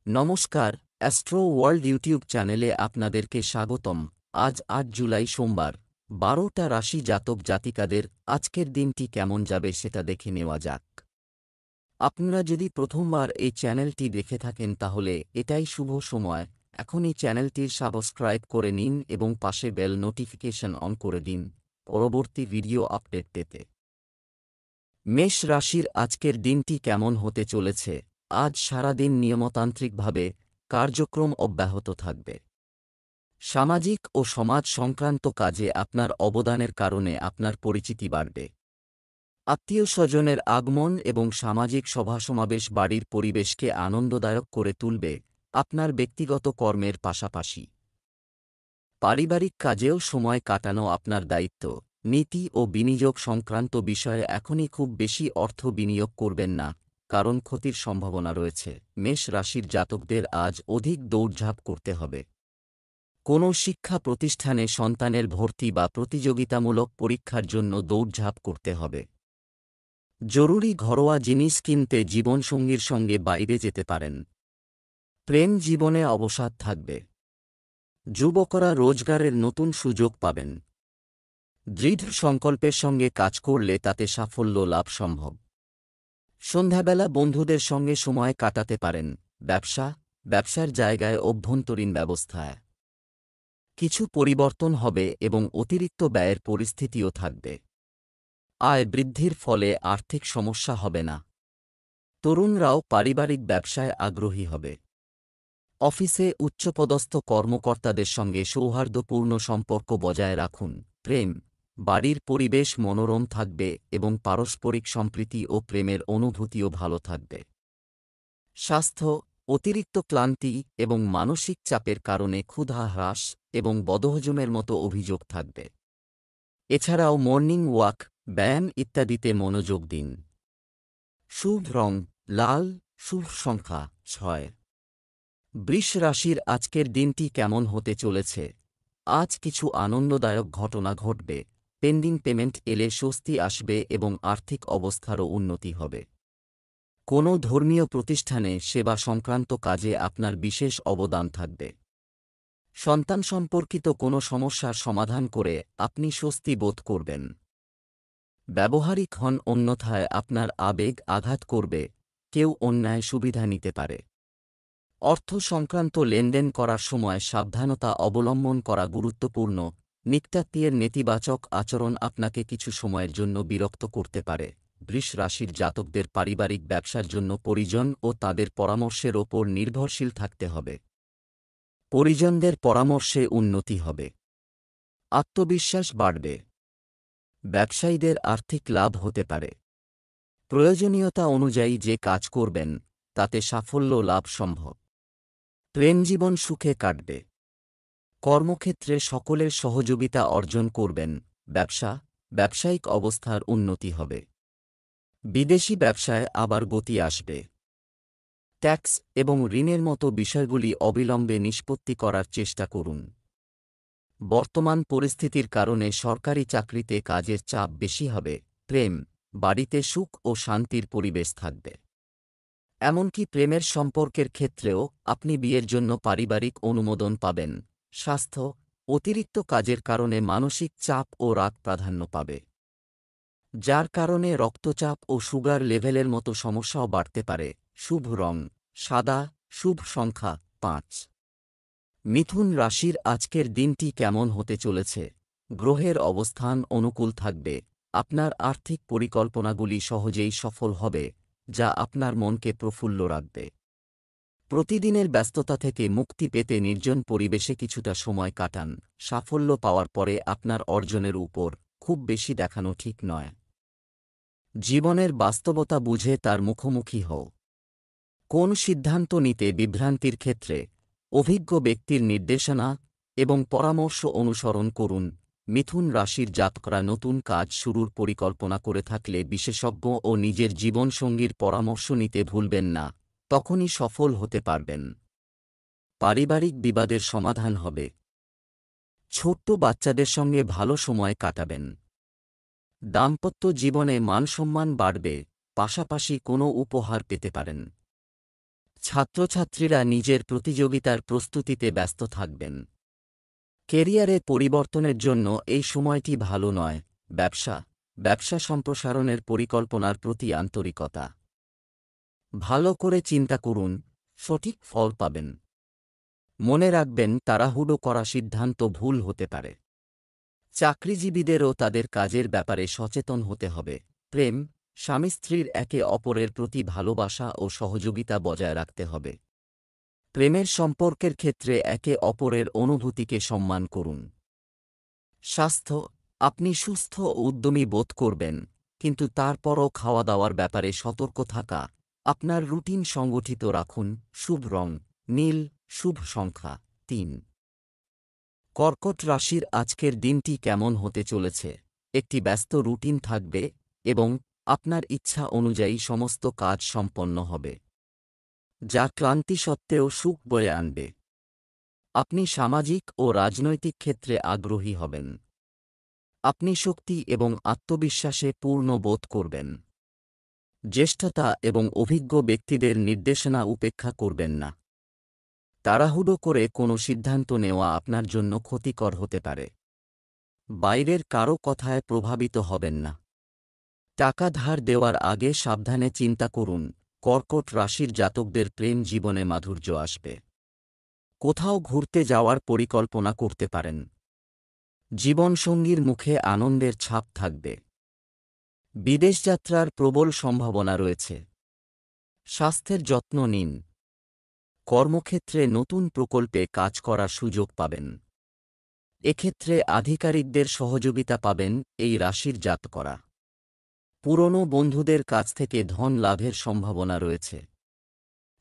নমস্কার, astro world YouTube চ্যানেলে আপনাদেরকে স্বাগতম। আজ ৮ জুলাই সোমবার, ১২টা রাশি জাতক জাতিকাদের আজকের দিনটি কেমন যাবে সেটা দেখে নেওয়া যাক। আপনারা যদি প্রথমবার এই চ্যানেলটি দেখে থাকেন তাহলে এটাই শুভ সময়। এখন এই চ্যানেলটির সাবস্ক্রাইব করে নিন এবং পাশে বেল নোটিফিকেশন অন করে দিন পরবর্তী ভিডিও আপডেট পেতে। মেষ রাশির আজকের দিনটি কেমন হতে চলেছে? আজ সারাদিন নিয়মতান্ত্রিকভাবে কার্যক্রম অব্যাহত থাকবে। সামাজিক ও সমাজ সংক্রান্ত কাজে আপনার অবদানের কারণে আপনার পরিচিতি বাড়বে। আত্মীয়-স্বজনের আগমন এবং সামাজিক সভা-সমাবেশ বাড়ির পরিবেশকে আনন্দদায়ক করে তুলবে, আপনার ব্যক্তিগত কর্মের পাশাপাশি পারিবারিক কাজেও সময় কাটানো আপনার দায়িত্ব। নীতি ও বিনিয়োগ সংক্রান্ত বিষয়ে এখনই খুব বেশি অর্থ বিনিয়োগ করবেন না, কারণ ক্ষতির সম্ভাবনা রয়েছে। মেষ রাশির জাতকদের আজ অধিক দৌড়ঝাঁপ করতে হবে। কোনো শিক্ষা প্রতিষ্ঠানে সন্তানের ভর্তি বা প্রতিযোগিতামূলক পরীক্ষার জন্য দৌড়ঝাঁপ করতে হবে। জরুরি ঘরোয়া জিনিস কিনতে জীবনসঙ্গীর সঙ্গে বাইরে যেতে পারেন। প্রেম জীবনে অবসাদ থাকবে। যুবকরা রোজগারের নতুন সুযোগ পাবেন। দৃঢ় সংকল্পের সঙ্গে কাজ করলে তাতে সাফল্য লাভ সম্ভব। সন্ধ্যাবেলা বন্ধুদের সঙ্গে সময় কাটাতে পারেন। ব্যবসার জায়গায় অভ্যন্তরীণ ব্যবস্থায় কিছু পরিবর্তন হবে এবং অতিরিক্ত ব্যয়ের পরিস্থিতিও থাকবে। আয় বৃদ্ধির ফলে আর্থিক সমস্যা হবে না। তরুণরাও পারিবারিক ব্যবসায় আগ্রহী হবে। অফিসে উচ্চপদস্থ কর্মকর্তাদের সঙ্গে সৌহার্দ্যপূর্ণ সম্পর্ক বজায় রাখুন। প্রেম, বাড়ির পরিবেশ মনোরম থাকবে এবং পারস্পরিক সম্প্রীতি ও প্রেমের অনুভূতিও ভালো থাকবে। স্বাস্থ্য, অতিরিক্ত ক্লান্তি এবং মানসিক চাপের কারণে ক্ষুধা হ্রাস এবং বদহজমের মতো অভিযোগ থাকবে। এছাড়াও মর্নিং ওয়াক, ব্যায়াম ইত্যাদিতে মনোযোগ দিন। শুভ রং লাল, শুভ সংখ্যা ৬। বৃষ রাশির আজকের দিনটি কেমন হতে চলেছে? আজ কিছু আনন্দদায়ক ঘটনা ঘটবে। পেন্ডিং পেমেন্ট এলে স্বস্তি আসবে এবং আর্থিক অবস্থারও উন্নতি হবে। কোনো ধর্মীয় প্রতিষ্ঠানে সেবা সংক্রান্ত কাজে আপনার বিশেষ অবদান থাকবে। সন্তান সম্পর্কিত কোনো সমস্যার সমাধান করে আপনি স্বস্তি বোধ করবেন। ব্যবহারিক হন, অন্যথায় আপনার আবেগ আঘাত করবে। কেউ অন্যায় সুবিধা নিতে পারে। অর্থ সংক্রান্ত লেনদেন করার সময় সাবধানতা অবলম্বন করা গুরুত্বপূর্ণ। নিকটাত্মীয়ের নেতিবাচক আচরণ আপনাকে কিছু সময়ের জন্য বিরক্ত করতে পারে। বৃষ রাশির জাতকদের পারিবারিক ব্যবসার জন্য পরিজন ও তাদের পরামর্শের ওপর নির্ভরশীল থাকতে হবে। পরিজনদের পরামর্শে উন্নতি হবে। আত্মবিশ্বাস বাড়বে। ব্যবসায়ীদের আর্থিক লাভ হতে পারে। প্রয়োজনীয়তা অনুযায়ী যে কাজ করবেন তাতে সাফল্য লাভ সম্ভব। প্রেমজীবন সুখে কাটবে। কর্মক্ষেত্রে সকলের সহযোগিতা অর্জন করবেন। ব্যবসায়িক অবস্থার উন্নতি হবে। বিদেশি ব্যবসায় আবার গতি আসবে। ট্যাক্স এবং ঋণের মতো বিষয়গুলি অবিলম্বে নিষ্পত্তি করার চেষ্টা করুন। বর্তমান পরিস্থিতির কারণে সরকারি চাকরিতে কাজের চাপ বেশি হবে। প্রেম, বাড়িতে সুখ ও শান্তির পরিবেশ থাকবে। এমনকি প্রেমের সম্পর্কের ক্ষেত্রেও আপনি বিয়ের জন্য পারিবারিক অনুমোদন পাবেন। স্বাস্থ্য, অতিরিক্ত কাজের কারণে মানসিক চাপ ও রাগ প্রাধান্য পাবে, যার কারণে রক্তচাপ ও সুগার লেভেলের মতো সমস্যাও বাড়তে পারে। শুভ রং সাদা, শুভ সংখ্যা ৫। মিথুন রাশির আজকের দিনটি কেমন হতে চলেছে? গ্রহের অবস্থান অনুকূল থাকবে। আপনার আর্থিক পরিকল্পনাগুলি সহজেই সফল হবে, যা আপনার মনকে প্রফুল্ল রাখবে। প্রতিদিনের ব্যস্ততা থেকে মুক্তি পেতে নির্জন পরিবেশে কিছুটা সময় কাটান। সাফল্য পাওয়ার পরে আপনার অর্জনের উপর খুব বেশি দেখানো ঠিক নয়। জীবনের বাস্তবতা বুঝে তার মুখোমুখি হও। কোন সিদ্ধান্ত নিতে বিভ্রান্তির ক্ষেত্রে অভিজ্ঞ ব্যক্তির নির্দেশনা এবং পরামর্শ অনুসরণ করুন। মিথুন রাশির জাতকরা নতুন কাজ শুরুর পরিকল্পনা করে থাকলে বিশেষজ্ঞ ও নিজের জীবনসঙ্গীর পরামর্শ নিতে ভুলবেন না, তখনই সফল হতে পারবেন। পারিবারিক বিবাদের সমাধান হবে। ছোট্ট বাচ্চাদের সঙ্গে ভালো সময় কাটাবেন। দাম্পত্য জীবনে মানসম্মান বাড়বে, পাশাপাশি কোনো উপহার পেতে পারেন। ছাত্রছাত্রীরা নিজের প্রতিযোগিতার প্রস্তুতিতে ব্যস্ত থাকবেন। কেরিয়ারে পরিবর্তনের জন্য এই সময়টি ভালো নয়। ব্যবসা সম্প্রসারণের পরিকল্পনার প্রতি আন্তরিকতা। ভালো করে চিন্তা করুন, সঠিক ফল পাবেন। মনে রাখবেন, তাড়াহুড়ো করা সিদ্ধান্ত ভুল হতে পারে। চাকরিজীবীদেরও তাদের কাজের ব্যাপারে সচেতন হতে হবে। প্রেম, স্বামী স্ত্রীর একে অপরের প্রতি ভালোবাসা ও সহযোগিতা বজায় রাখতে হবে। প্রেমের সম্পর্কের ক্ষেত্রে একে অপরের অনুভূতিকে সম্মান করুন। স্বাস্থ্য, আপনি সুস্থ ও উদ্যমী বোধ করবেন, কিন্তু তারপরও খাওয়া দাওয়ার ব্যাপারে সতর্ক থাকা। আপনার রুটিন সংগঠিত রাখুন। শুভ রং নীল, শুভ সংখ্যা 3। কর্কট রাশির আজকের দিনটি কেমন হতে চলেছে? একটি ব্যস্ত রুটিন থাকবে এবং আপনার ইচ্ছা অনুযায়ী সমস্ত কাজ সম্পন্ন হবে, যা ক্লান্তি সত্ত্বেও সুখ বয়ে আনবে। আপনি সামাজিক ও রাজনৈতিক ক্ষেত্রে আগ্রহী হবেন। আপনি শক্তি এবং আত্মবিশ্বাসে পূর্ণ বোধ করবেন। জ্যেষ্ঠতা এবং অভিজ্ঞ ব্যক্তিদের নির্দেশনা উপেক্ষা করবেন না। তাড়াহুড়ো করে কোনো সিদ্ধান্ত নেওয়া আপনার জন্য ক্ষতিকর হতে পারে। বাইরের কারও কথায় প্রভাবিত হবেন না। টাকা ধার দেওয়ার আগে সাবধানে চিন্তা করুন। কর্কট রাশির জাতকদের প্রেম জীবনে মাধুর্য আসবে। কোথাও ঘুরতে যাওয়ার পরিকল্পনা করতে পারেন। জীবনসঙ্গীর মুখে আনন্দের ছাপ থাকবে। বিদেশযাত্রার প্রবল সম্ভাবনা রয়েছে। স্বাস্থ্যের যত্ন নিন। কর্মক্ষেত্রে নতুন প্রকল্পে কাজ করার সুযোগ পাবেন। এক্ষেত্রে আধিকারিকদের সহযোগিতা পাবেন এই রাশির জাতকরা। পুরনো বন্ধুদের কাছ থেকে ধন লাভের সম্ভাবনা রয়েছে।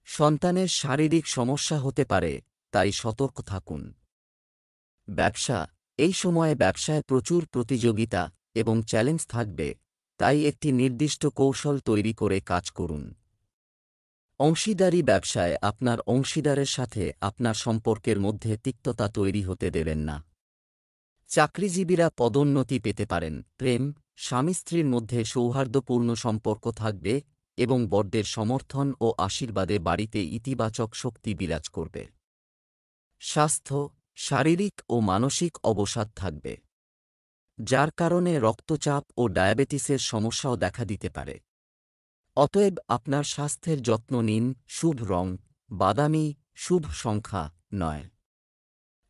সন্তানের শারীরিক সমস্যা হতে পারে, তাই সতর্ক থাকুন। ব্যবসা, এই সময়ে ব্যবসায় প্রচুর প্রতিযোগিতা এবং চ্যালেঞ্জ থাকবে, তাই একটি নির্দিষ্ট কৌশল তৈরি করে কাজ করুন। অংশীদারি ব্যবসায় আপনার অংশীদারের সাথে আপনার সম্পর্কের মধ্যে তিক্ততা তৈরি হতে দেবেন না। চাকরিজীবীরা পদোন্নতি পেতে পারেন। প্রেম, স্বামী স্ত্রীর মধ্যে সৌহার্দ্যপূর্ণ সম্পর্ক থাকবে এবং বড়দের সমর্থন ও আশীর্বাদে বাড়িতে ইতিবাচক শক্তি বিরাজ করবে। স্বাস্থ্য, শারীরিক ও মানসিক অবসাদ থাকবে, যার কারণে রক্তচাপ ও ডায়াবেটিসের সমস্যাও দেখা দিতে পারে। অতএব আপনার স্বাস্থ্যের যত্ন নিন। শুভ রং বাদামি, শুভ সংখ্যা 9।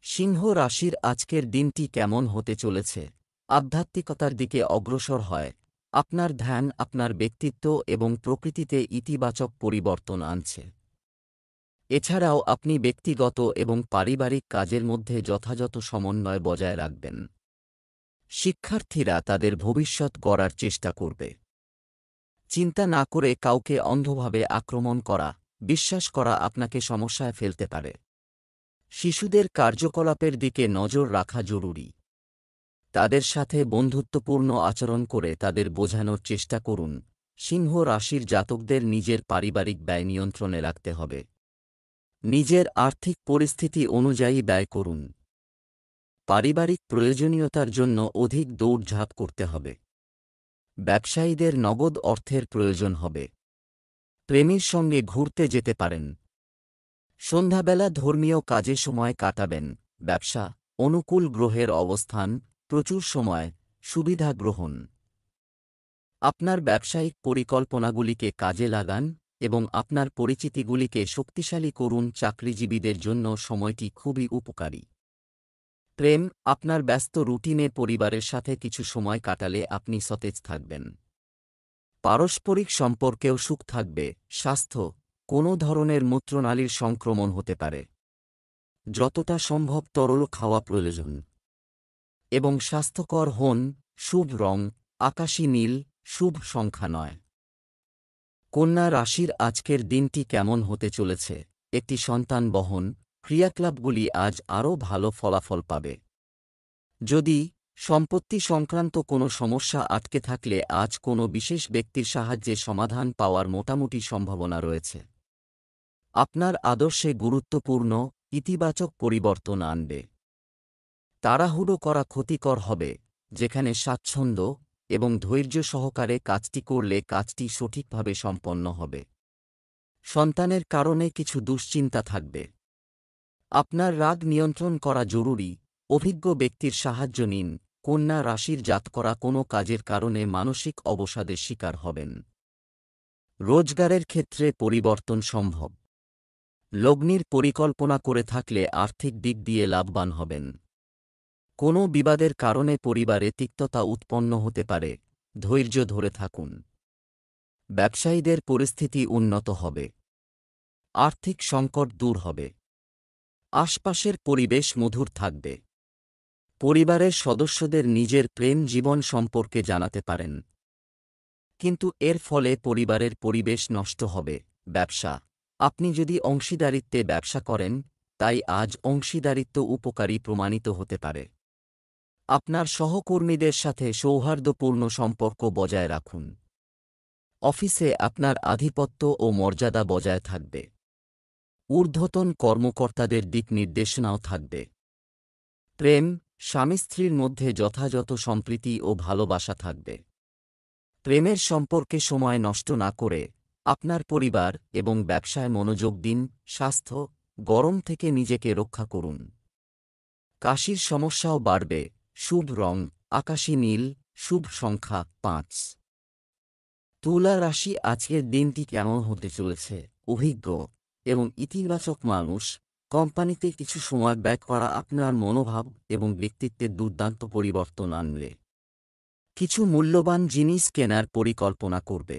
সিংহ রাশির আজকের দিনটি কেমন হতে চলেছে? আধ্যাত্মিকতার দিকে অগ্রসর হয়। আপনার ধ্যান আপনার ব্যক্তিত্ব এবং প্রকৃতিতে ইতিবাচক পরিবর্তন আনছে। এছাড়াও আপনি ব্যক্তিগত এবং পারিবারিক কাজের মধ্যে যথাযথ সমন্বয় বজায় রাখবেন। শিক্ষার্থীরা তাদের ভবিষ্যৎ গড়ার চেষ্টা করবে। চিন্তা না করে কাউকে অন্ধভাবে আক্রমণ করা, বিশ্বাস করা আপনাকে সমস্যায় ফেলতে পারে। শিশুদের কার্যকলাপের দিকে নজর রাখা জরুরি। তাদের সাথে বন্ধুত্বপূর্ণ আচরণ করে তাদের বোঝানোর চেষ্টা করুন। সিংহ রাশির জাতকদের নিজের পারিবারিক ব্যয় নিয়ন্ত্রণে রাখতে হবে। নিজের আর্থিক পরিস্থিতি অনুযায়ী ব্যয় করুন। পারিবারিক প্রয়োজনীয়তার জন্য অধিক দৌড়ঝাঁপ করতে হবে। ব্যবসায়ীদের নগদ অর্থের প্রয়োজন হবে। প্রেমীর সঙ্গে ঘুরতে যেতে পারেন। সন্ধ্যাবেলা ধর্মীয় কাজে সময় কাটাবেন। ব্যবসা, অনুকূল গ্রহের অবস্থান, প্রচুর সময়, সুবিধা গ্রহণ। আপনার ব্যবসায়িক পরিকল্পনাগুলিকে কাজে লাগান এবং আপনার পরিচিতিগুলিকে শক্তিশালী করুন। চাকরিজীবীদের জন্য সময়টি খুবই উপকারী। প্রেম, আপনার ব্যস্ত রুটিনে পরিবারের সাথে কিছু সময় কাটালে আপনি সতেজ থাকবেন। পারস্পরিক সম্পর্কেও সুখ থাকবে। স্বাস্থ্য, কোনো ধরনের মূত্রনালীর সংক্রমণ হতে পারে। যতটা সম্ভব তরল খাওয়া প্রয়োজন এবং স্বাস্থ্যকর হন। শুভ রং আকাশী নীল, শুভ সংখ্যা 9। কন্যা রাশির আজকের দিনটি কেমন হতে চলেছে? একটি সন্তান বহন ক্রিয়াকলাপগুলি আজ আরও ভালো ফলাফল পাবে। যদি সম্পত্তি সংক্রান্ত কোনো সমস্যা আটকে থাকলে আজ কোনো বিশেষ ব্যক্তির সাহায্যে সমাধান পাওয়ার মোটামুটি সম্ভাবনা রয়েছে। আপনার আদর্শে গুরুত্বপূর্ণ ইতিবাচক পরিবর্তন আনবে। তাড়াহুড়ো করা ক্ষতিকর হবে, যেখানে স্বাচ্ছন্দ্য এবং ধৈর্য সহকারে কাজটি করলে কাজটি সঠিকভাবে সম্পন্ন হবে। সন্তানের কারণে কিছু দুশ্চিন্তা থাকবে। আপনার রাগ নিয়ন্ত্রণ করা জরুরি। অভিজ্ঞ ব্যক্তির সাহায্য নিন। কন্যা রাশির জাতকরা কোনো কাজের কারণে মানসিক অবসাদের শিকার হবেন। রোজগারের ক্ষেত্রে পরিবর্তন সম্ভব। লগ্নির পরিকল্পনা করে থাকলে আর্থিক দিক দিয়ে লাভবান হবেন। কোনো বিবাদের কারণে পরিবারে তিক্ততা উৎপন্ন হতে পারে, ধৈর্য ধরে থাকুন। ব্যবসায়ীদের পরিস্থিতি উন্নত হবে। আর্থিক সংকট দূর হবে। আশপাশের পরিবেশ মধুর থাকবে। পরিবারের সদস্যদের নিজের প্রেম জীবন সম্পর্কে জানাতে পারেন, কিন্তু এর ফলে পরিবারের পরিবেশ নষ্ট হবে। ব্যবসা। আপনি যদি অংশীদারিত্বে ব্যবসা করেন, তাই আজ অংশীদারিত্ব উপকারী প্রমাণিত হতে পারে। আপনার সহকর্মীদের সাথে সৌহার্দ্যপূর্ণ সম্পর্ক বজায় রাখুন। অফিসে আপনার আধিপত্য ও মর্যাদা বজায় থাকবে। ঊর্ধ্বতন কর্মকর্তাদের দিক নির্দেশনাও থাকবে। প্রেম। স্বামী স্ত্রীর মধ্যে যথাযথ সম্প্রীতি ও ভালোবাসা থাকবে। প্রেমের সম্পর্কে সময় নষ্ট না করে আপনার পরিবার এবং ব্যবসায় মনোযোগ দিন। স্বাস্থ্য। গরম থেকে নিজেকে রক্ষা করুন। কাশির সমস্যাও বাড়বে। শুভ রং আকাশী নীল। শুভ সংখ্যা 5। তুলা রাশি আজকের দিনটি কেমন হতে চলেছে? অভিজ্ঞ এবং ইতিবাচক মানুষ। কোম্পানিতে কিছু সময় ব্যয় করা আপনার মনোভাব এবং ব্যক্তিত্বের দুর্দান্ত পরিবর্তন আনবে। কিছু মূল্যবান জিনিস কেনার পরিকল্পনা করবে।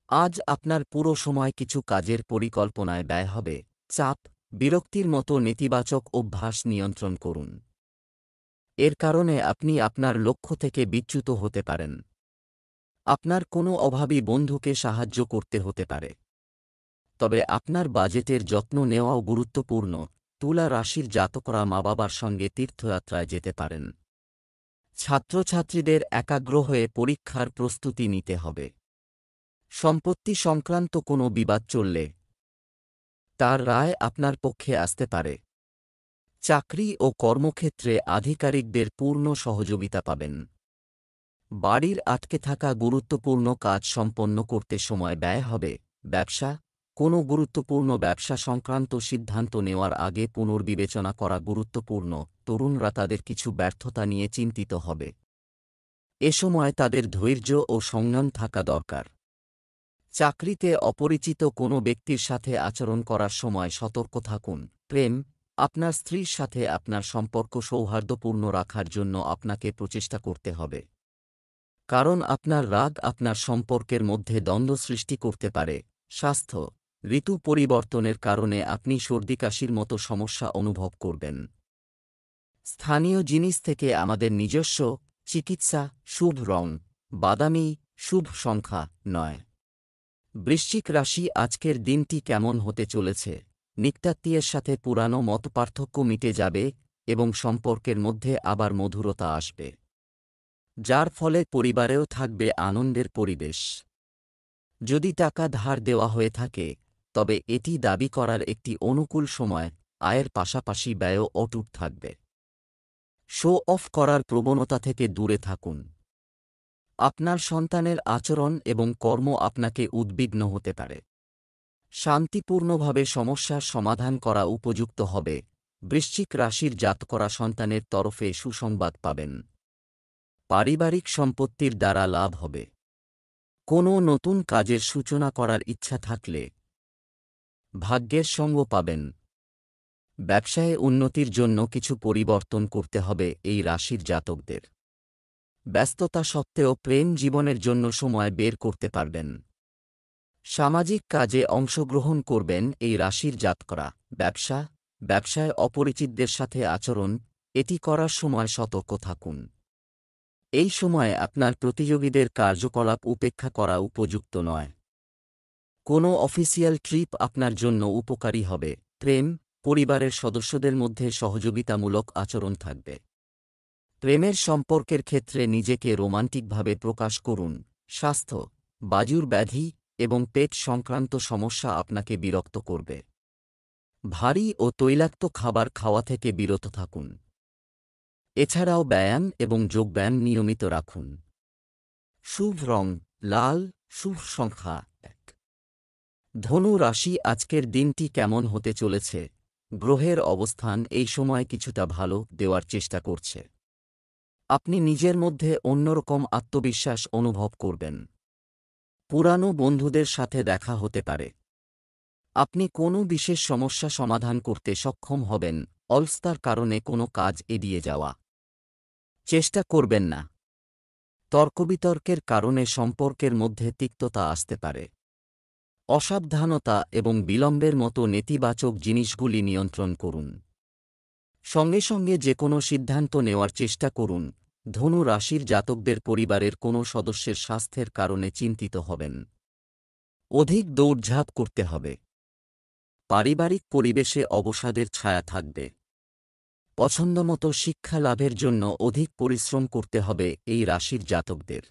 আজ আপনার পুরো সময় কিছু কাজের পরিকল্পনায় ব্যয় হবে। চাপ, বিরক্তির মতো নেতিবাচক অভ্যাস নিয়ন্ত্রণ করুন। এর কারণে আপনি আপনার লক্ষ্য থেকে বিচ্যুত হতে পারেন। আপনার কোনো অভাবী বন্ধুকে সাহায্য করতে হতে পারে। তবে আপনার বাজেটের যত্ন নেওয়াও গুরুত্বপূর্ণ। তুলা রাশির জাতকরা মা বাবার সঙ্গে তীর্থযাত্রায় যেতে পারেন। ছাত্রছাত্রীদের একাগ্র হয়ে পরীক্ষার প্রস্তুতি নিতে হবে। সম্পত্তি সংক্রান্ত কোনো বিবাদ চললে তার রায় আপনার পক্ষে আসতে পারে। চাকরি ও কর্মক্ষেত্রে আধিকারিকদের পূর্ণ সহযোগিতা পাবেন। বাড়ির আটকে থাকা গুরুত্বপূর্ণ কাজ সম্পন্ন করতে সময় ব্যয় হবে। ব্যবসা। কোনো গুরুত্বপূর্ণ ব্যবসা সংক্রান্ত সিদ্ধান্ত নেওয়ার আগে পুনর্বিবেচনা করা গুরুত্বপূর্ণ। তরুণরা তাদের কিছু ব্যর্থতা নিয়ে চিন্তিত হবে। এ সময় তাদের ধৈর্য ও সংযম থাকা দরকার। চাকরিতে অপরিচিত কোনো ব্যক্তির সাথে আচরণ করার সময় সতর্ক থাকুন। প্রেম। আপনার স্ত্রীর সাথে আপনার সম্পর্ক সৌহার্দ্যপূর্ণ রাখার জন্য আপনাকে প্রচেষ্টা করতে হবে, কারণ আপনার রাগ আপনার সম্পর্কের মধ্যে দ্বন্দ্ব সৃষ্টি করতে পারে। স্বাস্থ্য। ঋতু পরিবর্তনের কারণে আপনি সর্দিকাশির মতো সমস্যা অনুভব করবেন। স্থানীয় জিনিস থেকে আমাদের নিজস্ব চিকিৎসা। শুভ রং বাদামি। শুভ সংখ্যা 9। বৃশ্চিক রাশি আজকের দিনটি কেমন হতে চলেছে? নিকটাত্মীয়ের সাথে পুরানো মতপার্থক্য মিটে যাবে এবং সম্পর্কের মধ্যে আবার মধুরতা আসবে, যার ফলে পরিবারেও থাকবে আনন্দের পরিবেশ। যদি টাকা ধার দেওয়া হয়ে থাকে, তবে এটি দাবি করার একটি অনুকূল সময়। আয়ের পাশাপাশি ব্যয়ও অটুট থাকবে। শো অফ করার প্রবণতা থেকে দূরে থাকুন। আপনার সন্তানের আচরণ এবং কর্ম আপনাকে উদ্বিগ্ন হতে পারে। শান্তিপূর্ণভাবে সমস্যার সমাধান করা উপযুক্ত হবে। বৃশ্চিক রাশির জাতকরা সন্তানের তরফে সুসংবাদ পাবেন। পারিবারিক সম্পত্তির দ্বারা লাভ হবে। কোনো নতুন কাজের সূচনা করার ইচ্ছা থাকলে ভাগ্যের সঙ্গ পাবেন। ব্যবসায়ে উন্নতির জন্য কিছু পরিবর্তন করতে হবে এই রাশির জাতকদের। ব্যস্ততা সত্ত্বেও প্রেম জীবনের জন্য সময় বের করতে পারবেন। সামাজিক কাজে অংশগ্রহণ করবেন এই রাশির জাতকরা। ব্যবসায় অপরিচিতদের সাথে আচরণ, এটি করার সময় সতর্ক থাকুন। এই সময়ে আপনার প্রতিযোগীদের কার্যকলাপ উপেক্ষা করা উপযুক্ত নয়। কোনো অফিসিয়াল ট্রিপ আপনার জন্য উপকারী হবে। প্রেম। পরিবারের সদস্যদের মধ্যে সহযোগিতামূলক আচরণ থাকবে। প্রেমের সম্পর্কের ক্ষেত্রে নিজেকে রোমান্টিকভাবে প্রকাশ করুন। স্বাস্থ্য। বায়ুর ব্যাধি এবং পেট সংক্রান্ত সমস্যা আপনাকে বিরক্ত করবে। ভারী ও তৈলাক্ত খাবার খাওয়া থেকে বিরত থাকুন। এছাড়াও ব্যায়াম এবং যোগব্যায়াম নিয়মিত রাখুন। শুভ রং লাল। শুভ সংখ্যা 1। ধনু রাশি আজকের দিনটি কেমন হতে চলেছে? গ্রহের অবস্থান এই সময় কিছুটা ভালো দেওয়ার চেষ্টা করছে। আপনি নিজের মধ্যে অন্যরকম আত্মবিশ্বাস অনুভব করবেন। পুরানো বন্ধুদের সাথে দেখা হতে পারে। আপনি কোনো বিশেষ সমস্যা সমাধান করতে সক্ষম হবেন। অলসতার কারণে কোনো কাজ এড়িয়ে যাওয়া চেষ্টা করবেন না। তর্কবিতর্কের কারণে সম্পর্কের মধ্যে তিক্ততা আসতে পারে। অসাবধানতা এবং বিলম্বের মতো নেতিবাচক জিনিসগুলি নিয়ন্ত্রণ করুন। সঙ্গে সঙ্গে যে কোনো সিদ্ধান্ত নেওয়ার চেষ্টা করুন। ধনু রাশির জাতকদের পরিবারের কোনো সদস্যের স্বাস্থ্যের কারণে চিন্তিত হবেন। অধিক দৌড়ঝাঁপ করতে হবে। পারিবারিক পরিবেশে অবসাদের ছায়া থাকবে। পছন্দমতো শিক্ষা লাভের জন্য অধিক পরিশ্রম করতে হবে এই রাশির জাতকদের।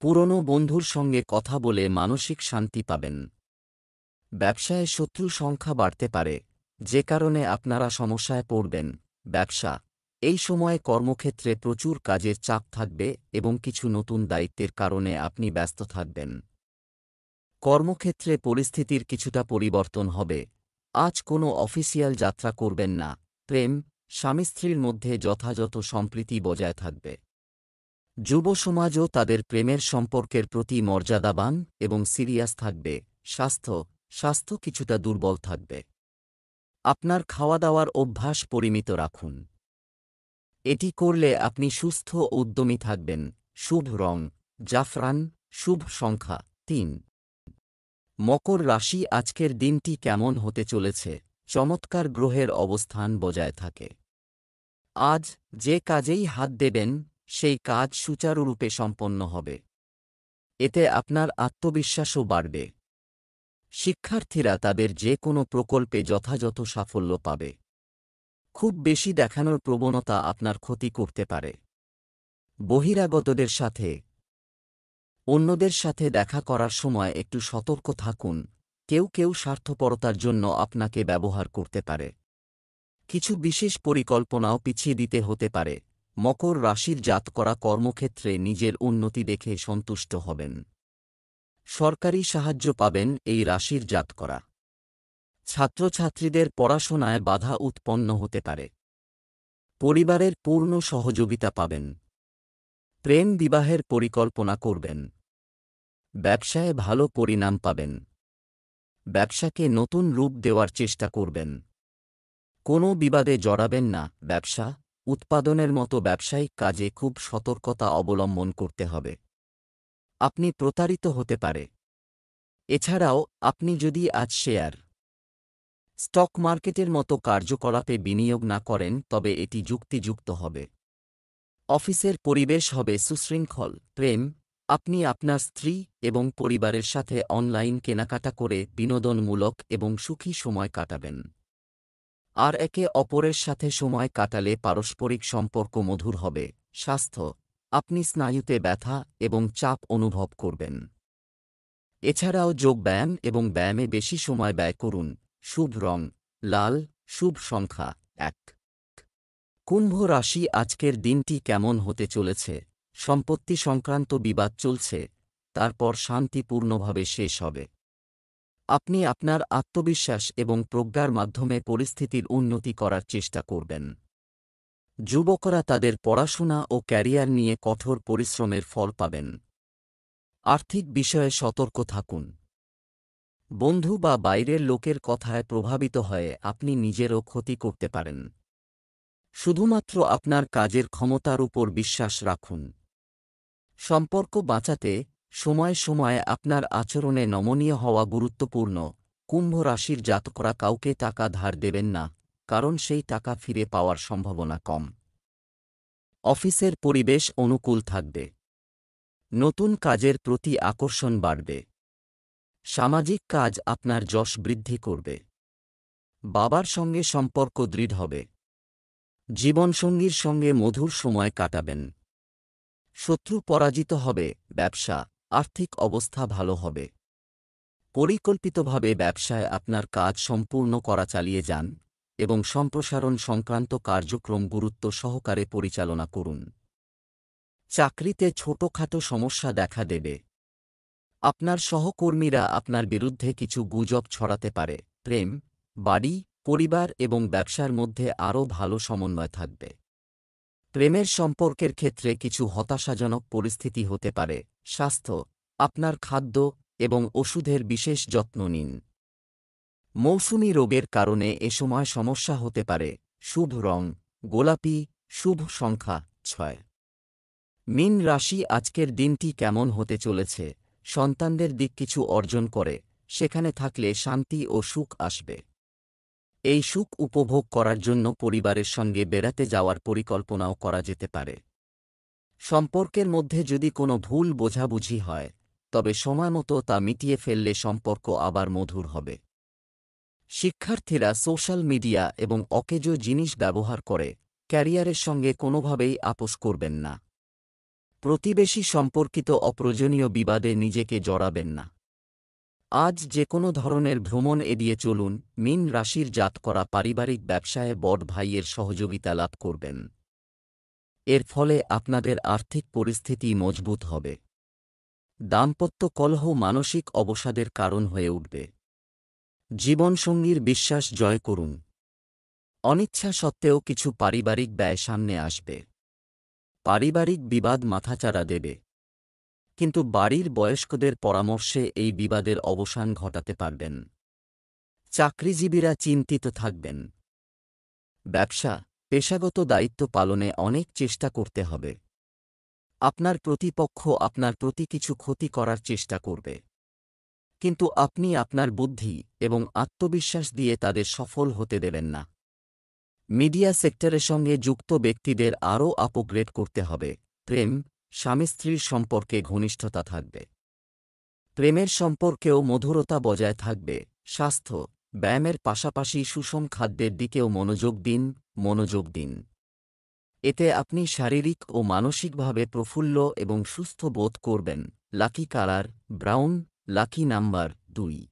পুরনো বন্ধুর সঙ্গে কথা বলে মানসিক শান্তি পাবেন। ব্যবসায় শত্রু সংখ্যা বাড়তে পারে, যে কারণে আপনারা সমস্যায় পড়বেন। ব্যবসা এই সময়ে কর্মক্ষেত্রে প্রচুর কাজের চাপ থাকবে এবং কিছু নতুন দায়িত্বের কারণে আপনি ব্যস্ত থাকবেন। কর্মক্ষেত্রে পরিস্থিতির কিছুটা পরিবর্তন হবে। আজ কোনো অফিসিয়াল যাত্রা করবেন না। প্রেম স্বামী স্ত্রীর মধ্যে যথাযথ সম্প্রীতি বজায় থাকবে। যুব সমাজও তাদের প্রেমের সম্পর্কের প্রতি মর্যাদাবান এবং সিরিয়াস থাকবে। স্বাস্থ্য কিছুটা দুর্বল থাকবে। আপনার খাওয়া দাওয়ার অভ্যাস পরিমিত রাখুন। এটি করলে আপনি সুস্থ ও উদ্যমী থাকবেন। শুভ রং জাফরান, শুভ সংখ্যা ৩। মকর রাশি আজকের দিনটি কেমন হতে চলেছে? চমৎকার গ্রহের অবস্থান বজায় থাকে। আজ যে কাজেই হাত দেবেন সেই কাজ সুচারুরূপে সম্পন্ন হবে। এতে আপনার আত্মবিশ্বাসও বাড়বে। শিক্ষার্থীরা তাদের যে কোনো প্রকল্পে যথাযথ সাফল্য পাবে। খুব বেশি দেখানোর প্রবণতা আপনার ক্ষতি করতে পারে। বহিরাগতদের সাথে অন্যদের সাথে দেখা করার সময় একটু সতর্ক থাকুন। কেউ কেউ স্বার্থপরতার জন্য আপনাকে ব্যবহার করতে পারে। কিছু বিশেষ পরিকল্পনাও পিছিয়ে দিতে হতে পারে। মকর রাশির জাতকরা কর্মক্ষেত্রে নিজের উন্নতি দেখে সন্তুষ্ট হবেন। সরকারি সাহায্য পাবেন এই রাশির জাতকরা। ছাত্রছাত্রীদের পড়াশোনায় বাধা উৎপন্ন হতে পারে। পরিবারের পূর্ণ সহযোগিতা পাবেন। প্রেম বিবাহের পরিকল্পনা করবেন। ব্যবসায় ভালো পরিণাম পাবেন। ব্যবসাকে নতুন রূপ দেওয়ার চেষ্টা করবেন। কোনো বিবাদে জড়াবেন না। ব্যবসা উৎপাদনের মতো ব্যবসায়িক কাজে খুব সতর্কতা অবলম্বন করতে হবে। আপনি প্রতারিত হতে পারে। এছাড়াও আপনি যদি আজ শেয়ার স্টক মার্কেটের মতো কার্যকলাপে বিনিয়োগ না করেন তবে এটি যুক্তিযুক্ত হবে। অফিসের পরিবেশ হবে সুশৃঙ্খল। প্রেম আপনি আপনার স্ত্রী এবং পরিবারের সাথে অনলাইন কেনাকাটা করে বিনোদনমূলক এবং সুখী সময় কাটাবেন। আর একে অপরের সাথে সময় কাটালে পারস্পরিক সম্পর্ক মধুর হবে। স্বাস্থ্য আপনি স্নায়ুতে ব্যথা এবং চাপ অনুভব করবেন। এছাড়াও যোগব্যায়াম এবং ব্যায়ামে বেশি সময় ব্যয় করুন। শুভ রং লাল, শুভ সংখ্যা ১। কুম্ভ রাশি আজকের দিনটি কেমন হতে চলেছে? সম্পত্তি সংক্রান্ত বিবাদ চলছে, তারপর শান্তিপূর্ণভাবে শেষ হবে। আপনি আপনার আত্মবিশ্বাস এবং প্রজ্ঞার মাধ্যমে পরিস্থিতির উন্নতি করার চেষ্টা করবেন। যুবকরা তাদের পড়াশোনা ও ক্যারিয়ার নিয়ে কঠোর পরিশ্রমের ফল পাবেন। আর্থিক বিষয়ে সতর্ক থাকুন। বন্ধু বা বাইরের লোকের কথায় প্রভাবিত হয়ে আপনি নিজেরও ক্ষতি করতে পারেন। শুধুমাত্র আপনার কাজের ক্ষমতার উপর বিশ্বাস রাখুন। সম্পর্ক বাঁচাতে সময়ে সময়ে আপনার আচরণে নমনীয় হওয়া গুরুত্বপূর্ণ। কুম্ভ রাশির জাতকরা কাউকে টাকা ধার দেবেন না, কারণ সেই টাকা ফিরে পাওয়ার সম্ভাবনা কম। অফিসের পরিবেশ অনুকূল থাকবে। নতুন কাজের প্রতি আকর্ষণ বাড়বে। সামাজিক কাজ আপনার যশ বৃদ্ধি করবে। বাবার সঙ্গে সম্পর্ক দৃঢ় হবে। জীবনসঙ্গীর সঙ্গে মধুর সময় কাটাবেন। শত্রু পরাজিত হবে। ব্যবসা আর্থিক অবস্থা ভালো হবে। পরিকল্পিতভাবে ব্যবসায় আপনার কাজ সম্পূর্ণ করা চালিয়ে যান এবং সম্প্রসারণ সংক্রান্ত কার্যক্রম গুরুত্ব সহকারে পরিচালনা করুন। চাকরিতে ছোটখাটো সমস্যা দেখা দেবে। আপনার সহকর্মীরা আপনার বিরুদ্ধে কিছু গুজব ছড়াতে পারে। প্রেম, বাড়ি, পরিবার এবং ব্যবসার মধ্যে আরও ভালো সমন্বয় থাকবে। প্রেমের সম্পর্কের ক্ষেত্রে কিছু হতাশাজনক পরিস্থিতি হতে পারে। স্বাস্থ্য, আপনার খাদ্য এবং ওষুধের বিশেষ যত্ন নিন। মৌসুমী রোগের কারণে এ সময় সমস্যা হতে পারে। শুভ রং গোলাপি, শুভ সংখ্যা 6। মীন রাশি, আজকের দিনটি কেমন হতে চলেছে? সন্তানদের দিক কিছু অর্জন করে, সেখানে থাকলে শান্তি ও সুখ আসবে। এই সুখ উপভোগ করার জন্য পরিবারের সঙ্গে বেড়াতে যাওয়ার পরিকল্পনাও করা যেতে পারে। সম্পর্কের মধ্যে যদি কোনো ভুল বোঝাবুঝি হয়, তবে সময়মতো তা মিটিয়ে ফেললে সম্পর্ক আবার মধুর হবে। শিক্ষার্থীরা সোশ্যাল মিডিয়া এবং অকেজো জিনিস ব্যবহার করে ক্যারিয়ারের সঙ্গে কোনোভাবেই আপোস করবেন না। প্রতিবেশী সম্পর্কিত অপ্রয়োজনীয় বিবাদে নিজেকে জড়াবেন না। আজ যে কোনো ধরনের ভ্রমণ এড়িয়ে চলুন। মীন রাশির জাতকরা পারিবারিক ব্যবসায়ে বড় ভাইয়ের সহযোগিতা লাভ করবেন। এর ফলে আপনাদের আর্থিক পরিস্থিতি মজবুত হবে। দাম্পত্য কলহ মানসিক অবসাদের কারণ হয়ে উঠবে। জীবনসঙ্গীর বিশ্বাস জয় করুন। অনিচ্ছা সত্ত্বেও কিছু পারিবারিক ব্যয় সামনে আসবে। পারিবারিক বিবাদ মাথাচাড়া দেবে, কিন্তু বাড়ির বয়স্কদের পরামর্শে এই বিবাদের অবসান ঘটাতে পারবেন। চাকরিজীবীরা চিন্তিত থাকবেন। ব্যবসা, পেশাগত দায়িত্ব পালনে অনেক চেষ্টা করতে হবে। আপনার প্রতিপক্ষ আপনার প্রতি কিছু ক্ষতি করার চেষ্টা করবে, কিন্তু আপনি আপনার বুদ্ধি এবং আত্মবিশ্বাস দিয়ে তাদের সফল হতে দেবেন না। মিডিয়া সেক্টরের সঙ্গে যুক্ত ব্যক্তিদের আরও আপগ্রেড করতে হবে। প্রেম, স্বামী স্ত্রীর সম্পর্কে ঘনিষ্ঠতা থাকবে। প্রেমের সম্পর্কেও মধুরতা বজায় থাকবে। স্বাস্থ্য, ব্যায়ামের পাশাপাশি সুষম খাদ্যের দিকেও মনোযোগ দিন। এতে আপনি শারীরিক ও মানসিকভাবে প্রফুল্ল এবং সুস্থ বোধ করবেন। Lucky colour brown, lucky number 2।